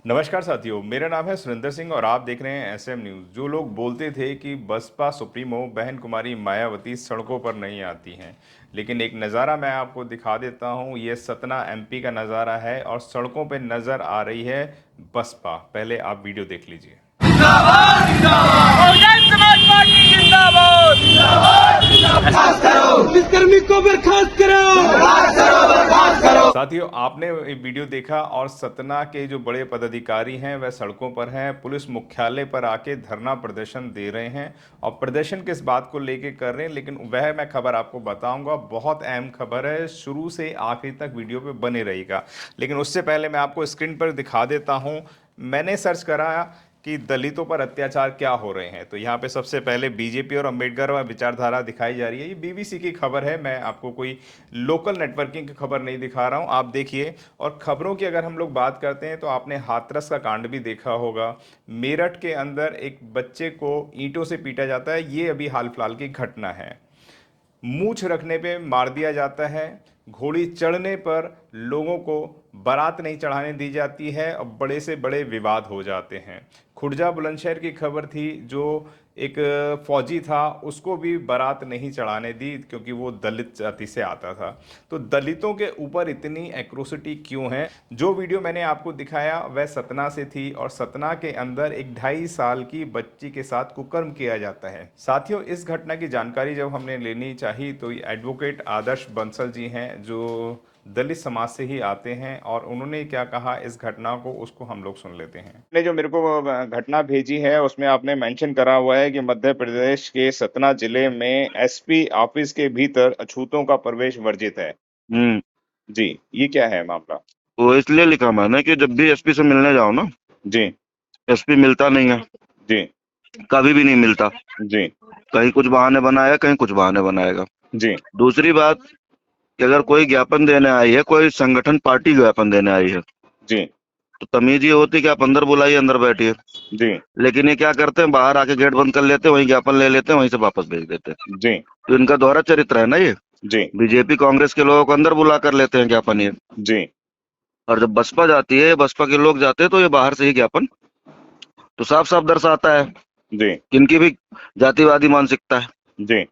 नमस्कार साथियों, मेरा नाम है सुरेंद्र सिंह और आप देख रहे हैं एसएम न्यूज़। जो लोग बोलते थे कि बसपा सुप्रीमो बहन कुमारी मायावती सड़कों पर नहीं आती हैं, लेकिन एक नज़ारा मैं आपको दिखा देता हूं। ये सतना एमपी का नज़ारा है और सड़कों पे नज़र आ रही है बसपा। पहले आप वीडियो देख लीजिए। जिंदाबाद जिंदाबाद बहुजन समाज पार्टी जिंदाबाद जिंदाबाद बर्खास्त करो, पुलिस कर्मी को बर्खास्त करो, बर्खास्त करो, बर्खास्त करो। साथियों, आपने ये वीडियो देखा और सतना के जो बड़े पदाधिकारी हैं वह सड़कों पर हैं, पुलिस मुख्यालय पर आके धरना प्रदर्शन दे रहे हैं। और प्रदर्शन किस बात को लेके कर रहे हैं, लेकिन वह मैं खबर आपको बताऊंगा। बहुत अहम खबर है, शुरू से आखिर तक वीडियो पे बने रहिएगा। लेकिन उससे पहले मैं आपको स्क्रीन पर दिखा देता हूं। मैंने सर्च करा कि दलितों पर अत्याचार क्या हो रहे हैं, तो यहाँ पे सबसे पहले बीजेपी और अंबेडकर विचारधारा दिखाई जा रही है। ये बीबीसी की खबर है, मैं आपको कोई लोकल नेटवर्किंग की खबर नहीं दिखा रहा हूँ, आप देखिए। और खबरों की अगर हम लोग बात करते हैं तो आपने हाथरस का कांड भी देखा होगा। मेरठ के अंदर एक बच्चे को ईंटों से पीटा जाता है, ये अभी हाल फिलहाल की घटना है। मूछ रखने पे मार दिया जाता है, घोड़ी चढ़ने पर लोगों को बारात नहीं चढ़ाने दी जाती है और बड़े से बड़े विवाद हो जाते हैं। खुर्जा बुलंदशहर की खबर थी, जो एक फौजी था उसको भी बारात नहीं चढ़ाने दी क्योंकि वो दलित जाति से आता था। तो दलितों के ऊपर इतनी एक्रोसिटी क्यों है? जो वीडियो मैंने आपको दिखाया वह सतना से थी और सतना के अंदर एक 2.5 साल की बच्ची के साथ कुकर्म किया जाता है। साथियों, इस घटना की जानकारी जब हमने लेनी चाहिए तो एडवोकेट आदर्श बंसल जी हैं, जो दलित समाज से ही आते हैं, और उन्होंने क्या कहा इस घटना को, उसको हम लोग सुन लेते हैं। आपने जो मेरे को घटना भेजी है उसमें आपने मेंशन करा हुआ है कि मध्य प्रदेश के सतना जिले में एसपी ऑफिस के भीतर अछूतों का प्रवेश वर्जित है। जी, ये क्या है मामला? वो इसलिए लिखा मैंने कि जब भी एसपी से मिलने जाओ ना, जी एसपी मिलता नहीं है, जी कभी भी नहीं मिलता। जी कहीं कुछ बहाने बनाएगा, कहीं कुछ बहाने बनाएगा। जी दूसरी बात कि अगर कोई ज्ञापन देने आई है, कोई संगठन पार्टी ज्ञापन देने आई है, जी तो तमीज ये होती कि आप अंदर बुलाइए, अंदर बैठिए। जी लेकिन ये क्या करते हैं, बाहर आके गेट बंद कर लेते हैं, वहीं ज्ञापन ले लेते हैं, वहीं से वापस भेज देते हैं। जी तो इनका दोहरा चरित्र है ना ये। जी बीजेपी कांग्रेस के लोगों को अंदर बुला कर लेते हैं ज्ञापन ये, जी और जब बसपा जाती है, बसपा के लोग जाते हैं, तो ये बाहर से ही ज्ञापन, तो साफ साफ दर्शाता है जी कि इनकी भी जातिवादी मानसिकता है। जी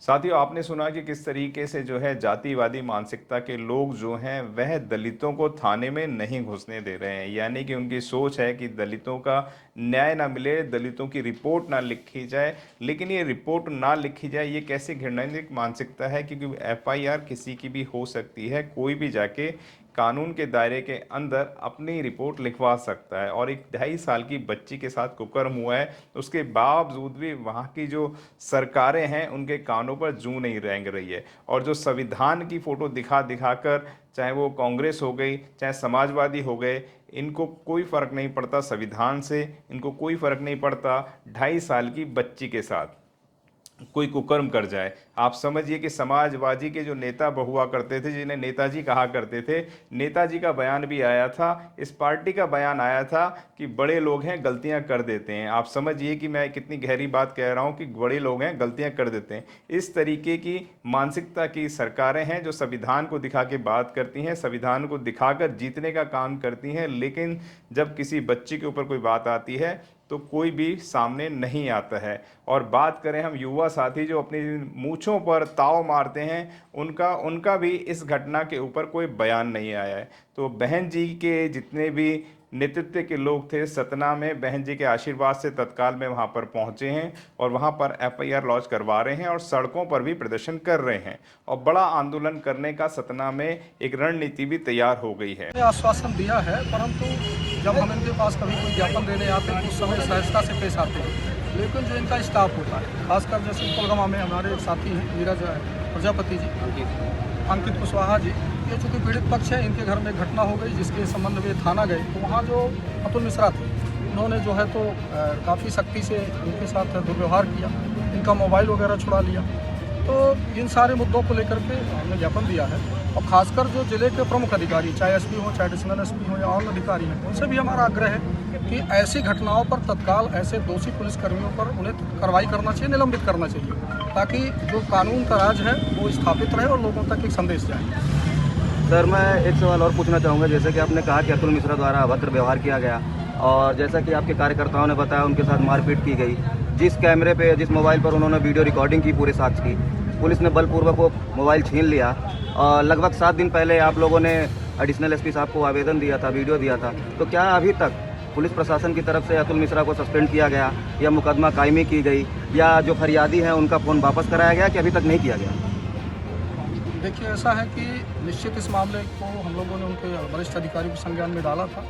साथियों, आपने सुना कि किस तरीके से जो है जातिवादी मानसिकता के लोग जो हैं वह दलितों को थाने में नहीं घुसने दे रहे हैं। यानी कि उनकी सोच है कि दलितों का न्याय ना मिले, दलितों की रिपोर्ट ना लिखी जाए। लेकिन ये रिपोर्ट ना लिखी जाए, ये कैसी घृणित मानसिकता है? क्योंकि एफआईआर किसी की भी हो सकती है, कोई भी जाके कानून के दायरे के अंदर अपनी रिपोर्ट लिखवा सकता है। और एक 2.5 साल की बच्ची के साथ कुकर्म हुआ है, उसके बावजूद भी वहाँ की जो सरकारें हैं उनके कानों पर जूं नहीं रेंग रही है। और जो संविधान की फ़ोटो दिखा दिखाकर, चाहे वो कांग्रेस हो गई चाहे समाजवादी हो गए, इनको कोई फ़र्क नहीं पड़ता संविधान से, इनको कोई फ़र्क नहीं पड़ता 2.5 साल की बच्ची के साथ कोई कुकर्म कर जाए। आप समझिए कि समाजवादी के जो नेता बहुआ करते थे, जिन्हें नेताजी कहा करते थे, नेताजी का बयान भी आया था, इस पार्टी का बयान आया था कि बड़े लोग हैं गलतियां कर देते हैं। आप समझिए कि मैं कितनी गहरी बात कह रहा हूं कि बड़े लोग हैं गलतियां कर देते हैं। इस तरीके की मानसिकता की सरकारें हैं जो संविधान को दिखा के बात करती हैं, संविधान को दिखाकर जीतने का काम करती हैं, लेकिन जब किसी बच्चे के ऊपर कोई बात आती है तो कोई भी सामने नहीं आता है। और बात करें हम युवा साथी जो अपनी मूंछों पर ताव मारते हैं, उनका भी इस घटना के ऊपर कोई बयान नहीं आया है। तो बहन जी के जितने भी नेतृत्व के लोग थे सतना में, बहन जी के आशीर्वाद से तत्काल में वहां पर पहुंचे हैं और वहां पर एफआईआर लॉन्च करवा रहे हैं और सड़कों पर भी प्रदर्शन कर रहे हैं और बड़ा आंदोलन करने का सतना में एक रणनीति भी तैयार हो गई है। आश्वासन दिया है, परंतु जब हम इनके पास कभी कोई ज्ञापन देने आते हैं तो उस समय सहजता से पेश आते हैं। लेकिन जो इनका स्टाफ होता है, खासकर जैसे कोलगामा में हमारे साथी हैं नीरज प्रजापति जी, अंकित कुशवाहा जी, ये चूँकि पीड़ित पक्ष है, इनके घर में एक घटना हो गई जिसके संबंध में थाना गए, तो वहाँ जो अतुल मिश्रा थे उन्होंने जो है तो काफ़ी सख्ती से इनके साथ दुर्व्यवहार किया, इनका मोबाइल वगैरह छुड़ा लिया। तो इन सारे मुद्दों को लेकर के हमने ज्ञापन दिया है और खासकर जो जिले के प्रमुख अधिकारी, चाहे एसपी हो चाहे एडिशनल एसपी हो या और अधिकारी हैं, उनसे भी हमारा आग्रह है कि ऐसी घटनाओं पर तत्काल ऐसे दोषी पुलिसकर्मियों पर उन्हें कार्रवाई करना चाहिए, निलंबित करना चाहिए, ताकि जो कानून का राज है वो स्थापित रहे और लोगों तक एक संदेश जाए। सर मैं एक सवाल और पूछना चाहूँगा, जैसे कि आपने कहा कि अतुल मिश्रा द्वारा अभद्र व्यवहार किया गया और जैसा कि आपके कार्यकर्ताओं ने बताया उनके साथ मारपीट की गई, जिस कैमरे पे जिस मोबाइल पर उन्होंने वीडियो रिकॉर्डिंग की पूरे साक्ष्य की, पुलिस ने बलपूर्वक वो मोबाइल छीन लिया और लगभग 7 दिन पहले आप लोगों ने एडिशनल एसपी साहब को आवेदन दिया था, वीडियो दिया था, तो क्या अभी तक पुलिस प्रशासन की तरफ से अतुल मिश्रा को सस्पेंड किया गया या मुकदमा कायमी की गई या जो फरियादी हैं उनका फ़ोन वापस कराया गया कि अभी तक नहीं किया गया? देखिए ऐसा है कि निश्चित इस मामले को हम लोगों ने उनके वरिष्ठ अधिकारी को संज्ञान में डाला था।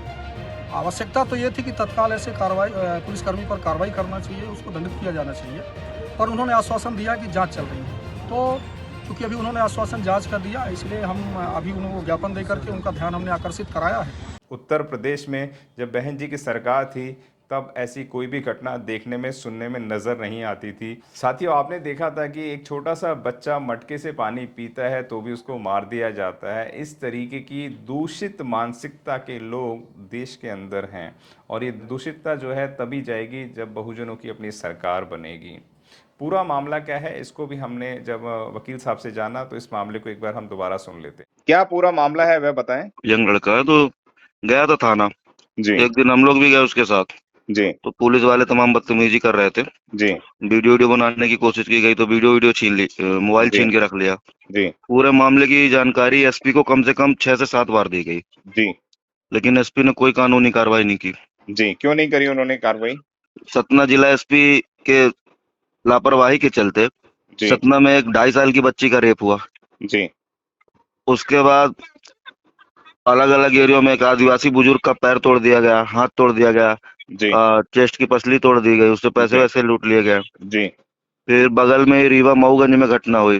आवश्यकता तो ये थी कि तत्काल ऐसे कार्रवाई पुलिसकर्मी पर कार्रवाई करना चाहिए, उसको दंडित किया जाना चाहिए, पर उन्होंने आश्वासन दिया कि जांच चल रही है। तो क्योंकि अभी उन्होंने आश्वासन जांच कर दिया, इसलिए हम अभी उनको ज्ञापन दे करके उनका ध्यान हमने आकर्षित कराया है। उत्तर प्रदेश में जब बहन जी की सरकार थी तब ऐसी कोई भी घटना देखने में सुनने में नज़र नहीं आती थी। साथियों, आपने देखा था कि एक छोटा सा बच्चा मटके से पानी पीता है तो भी उसको मार दिया जाता है। इस तरीके की दूषित मानसिकता के लोग देश के अंदर हैं और ये दूषितता जो है तभी जाएगी जब बहुजनों की अपनी सरकार बनेगी। पूरा मामला क्या है इसको भी हमने जब वकील साहब से जाना तो इस मामले को एक बार हम दोबारा सुन लेते। क्या पूरा मामला है वह बताएं। यंग लड़का है तो गया था थाना जी एक दिन, हम लोग भी गए उसके साथ। जी तो पुलिस वाले तमाम बदतमीजी कर रहे थे, जी वीडियो बनाने की कोशिश की गई तो वीडियो छीन ली, मोबाइल जी छीन के रख लिया। जी पूरे मामले की जानकारी एसपी को कम से कम 6 से 7 बार दी गई, जी लेकिन एसपी ने कोई कानूनी कार्रवाई नहीं की। जी क्यों नहीं करी उन्होंने कार्रवाई? सतना जिला एसपी के लापरवाही के चलते जी सतना में एक 2.5 साल की बच्ची का रेप हुआ। जी उसके बाद अलग अलग एरियो में एक आदिवासी बुजुर्ग का पैर तोड़ दिया गया, हाथ तोड़ दिया गया, जी चेस्ट की पसली तोड़ दी गई, उससे पैसे जी वैसे लूट लिए गए। जी फिर बगल में रीवा मऊगंज में घटना हुई।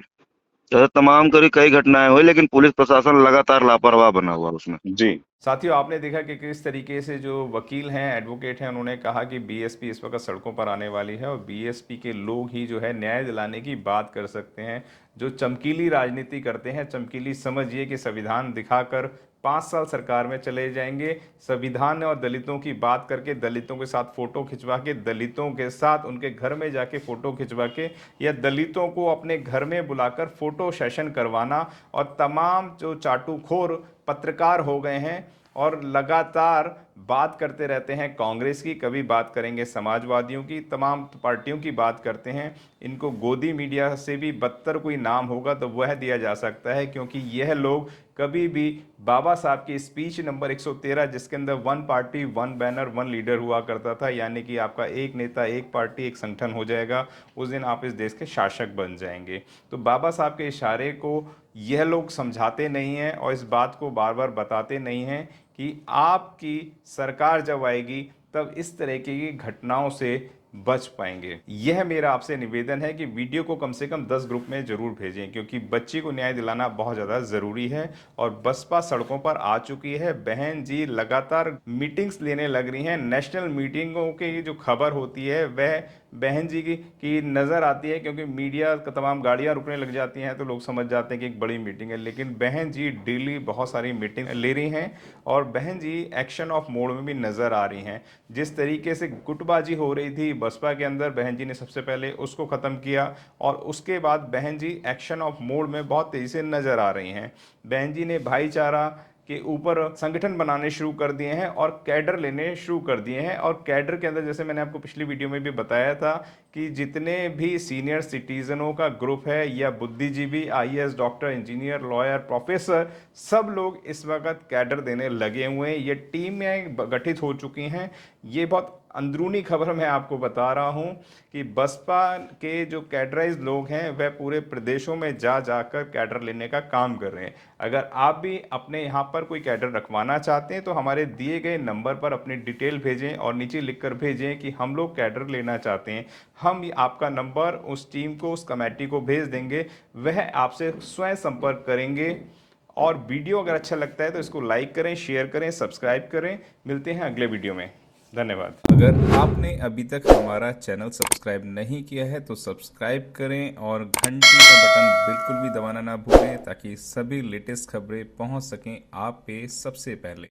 तो तमाम कई घटनाएं हुई, लेकिन पुलिस प्रशासन लगातार लापरवाह बना हुआ उसमें। जी साथियों, आपने देखा कि किस तरीके से जो वकील हैं, एडवोकेट हैं, उन्होंने कहा कि बीएसपी इस वक्त सड़कों पर आने वाली है और बीएसपी के लोग ही जो है न्याय दिलाने की बात कर सकते हैं। जो चमकीली राजनीति करते हैं, चमकीली समझिए कि संविधान दिखाकर 5 साल सरकार में चले जाएंगे, संविधान और दलितों की बात करके दलितों के साथ फोटो खिंचवा के, दलितों के साथ उनके घर में जाके फोटो खिंचवा के या दलितों को अपने घर में बुलाकर फोटो सेशन करवाना, और तमाम जो चाटुखोर पत्रकार हो गए हैं और लगातार बात करते रहते हैं कांग्रेस की, कभी बात करेंगे समाजवादियों की, तमाम पार्टियों की बात करते हैं। इनको गोदी मीडिया से भी बदतर कोई नाम होगा तो वह दिया जा सकता है, क्योंकि यह लोग कभी भी बाबा साहब की स्पीच नंबर 113, जिसके अंदर 1 पार्टी 1 बैनर 1 लीडर हुआ करता था, यानी कि आपका एक नेता, एक पार्टी, एक संगठन हो जाएगा, उस दिन आप इस देश के शासक बन जाएंगे। तो बाबा साहब के इशारे को यह लोग समझाते नहीं हैं और इस बात को बार बार बताते नहीं हैं कि आपकी सरकार जब आएगी तब इस तरह की घटनाओं से बच पाएंगे। यह मेरा आपसे निवेदन है कि वीडियो को कम से कम 10 ग्रुप में जरूर भेजें, क्योंकि बच्ची को न्याय दिलाना बहुत ज़्यादा ज़रूरी है और बसपा सड़कों पर आ चुकी है। बहन जी लगातार मीटिंग्स लेने लग रही हैं। नेशनल मीटिंगों की जो खबर होती है वह बहन जी की नज़र आती है, क्योंकि मीडिया का तमाम गाड़ियां रुकने लग जाती हैं तो लोग समझ जाते हैं कि एक बड़ी मीटिंग है, लेकिन बहन जी डेली बहुत सारी मीटिंग ले रही हैं और बहन जी एक्शन ऑफ मोड में भी नज़र आ रही हैं। जिस तरीके से गुटबाजी हो रही थी बसपा के अंदर, बहन जी ने सबसे पहले उसको ख़त्म किया और उसके बाद बहन जी एक्शन ऑफ मोड में बहुत तेज़ी से नज़र आ रही हैं। बहन जी ने भाईचारा के ऊपर संगठन बनाने शुरू कर दिए हैं और कैडर लेने शुरू कर दिए हैं। और कैडर के अंदर, जैसे मैंने आपको पिछली वीडियो में भी बताया था, कि जितने भी सीनियर सिटीजनों का ग्रुप है या बुद्धिजीवी, IAS, doctor, engineer, lawyer, professor, सब लोग इस वक्त कैडर देने लगे हुए हैं। ये टीमें गठित हो चुकी हैं। ये बहुत अंदरूनी खबर मैं आपको बता रहा हूं कि बसपा के जो कैडराइज लोग हैं वह पूरे प्रदेशों में जाकर कैडर लेने का काम कर रहे हैं। अगर आप भी अपने यहाँ पर कोई कैडर रखवाना चाहते हैं तो हमारे दिए गए नंबर पर अपनी डिटेल भेजें और नीचे लिखकर भेजें कि हम लोग कैडर लेना चाहते हैं। हम आपका नंबर उस टीम को, उस कमेटी को भेज देंगे, वह आपसे स्वयं संपर्क करेंगे। और वीडियो अगर अच्छा लगता है तो इसको लाइक करें, शेयर करें, सब्सक्राइब करें। मिलते हैं अगले वीडियो में। धन्यवाद। अगर आपने अभी तक हमारा चैनल सब्सक्राइब नहीं किया है तो सब्सक्राइब करें और घंटी का बटन बिल्कुल भी दबाना ना भूलें, ताकि सभी लेटेस्ट खबरें पहुंच सकें आप पे सबसे पहले।